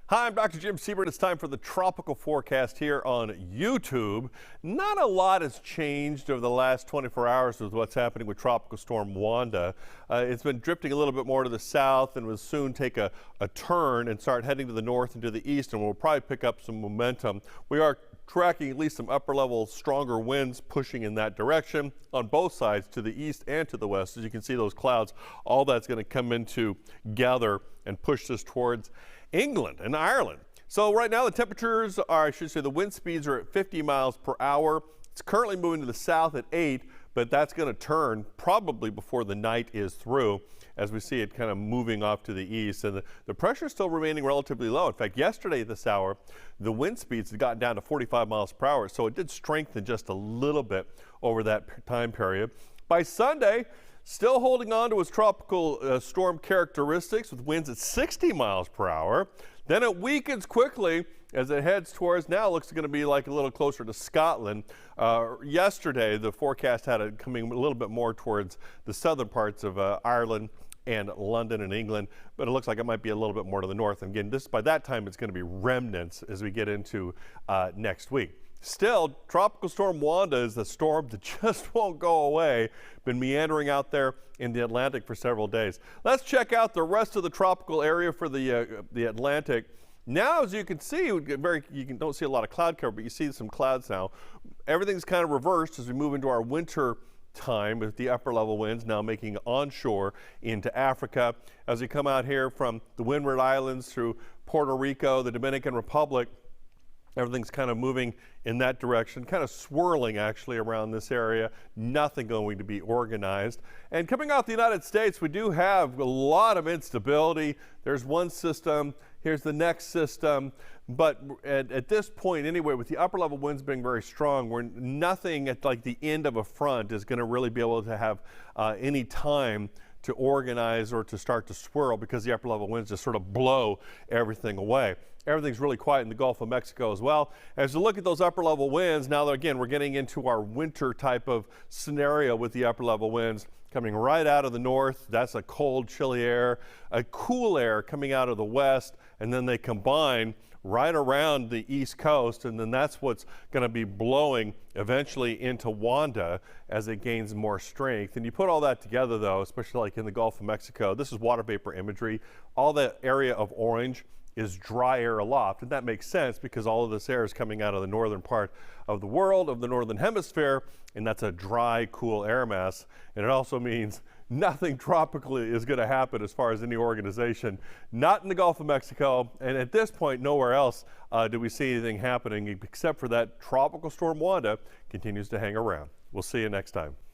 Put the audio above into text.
Hi, I'm Dr. Jim Siebert. It's time for the tropical forecast here on YouTube. Not a lot has changed over the last 24 hours with what's happening with Tropical Storm Wanda. It's been drifting a little bit more to the south and will soon take a turn and start heading to the north and to the east, and we'll probably pick up some momentum. We are tracking at least some upper level stronger winds pushing in that direction on both sides, to the east and to the west. As you can see, those clouds, all that's going to come into gather and push this towards England and Ireland. So right now the temperatures are, I should say, the wind speeds are at 50 miles per hour. It's currently moving to the south at 8, but that's going to turn probably before the night is through, as we see it kind of moving off to the east. And the pressure is still remaining relatively low. In fact, yesterday at this hour, the wind speeds had gotten down to 45 miles per hour, so it did strengthen just a little bit over that time period. By Sunday, still holding on to its tropical storm characteristics with winds at 60 miles per hour. Then it weakens quickly as it heads towards, now looks going to be like a little closer to Scotland. Yesterday, the forecast had it coming a little bit more towards the southern parts of Ireland and London and England, but it looks like it might be a little bit more to the north. And again, by that time, it's going to be remnants as we get into next week. Still, Tropical Storm Wanda is the storm that just won't go away. Been meandering out there in the Atlantic for several days. Let's check out the rest of the tropical area for the Atlantic. Now, as you can see, don't see a lot of cloud cover, but you see some clouds now. Everything's kind of reversed as we move into our winter time, with the upper level winds now making onshore into Africa. As we come out here from the Windward Islands through Puerto Rico, the Dominican Republic, everything's kind of moving in that direction, kind of swirling actually around this area. Nothing going to be organized. And coming out the United States, we do have a lot of instability. There's one system, here's the next system. But at this point anyway, with the upper level winds being very strong, where nothing at like the end of a front is going to really be able to have any time to organize or to start to swirl, because the upper level winds just sort of blow everything away. Everything's really quiet in the Gulf of Mexico as well. As you look at those upper level winds, now again, we're getting into our winter type of scenario with the upper level winds coming right out of the north. That's a cold, chilly air, a cool air coming out of the west, and then they combine right around the east coast, and then that's what's going to be blowing eventually into Wanda as it gains more strength. And you put all that together, though, especially like in the Gulf of Mexico, this is water vapor imagery. All that area of orange is dry air aloft, and that makes sense because all of this air is coming out of the northern part of the world, of the northern hemisphere, and that's a dry, cool air mass. And it also means nothing tropically is going to happen as far as any organization, not in the Gulf of Mexico, and at this point nowhere else do we see anything happening except for that Tropical Storm Wanda continues to hang around. We'll see you next time.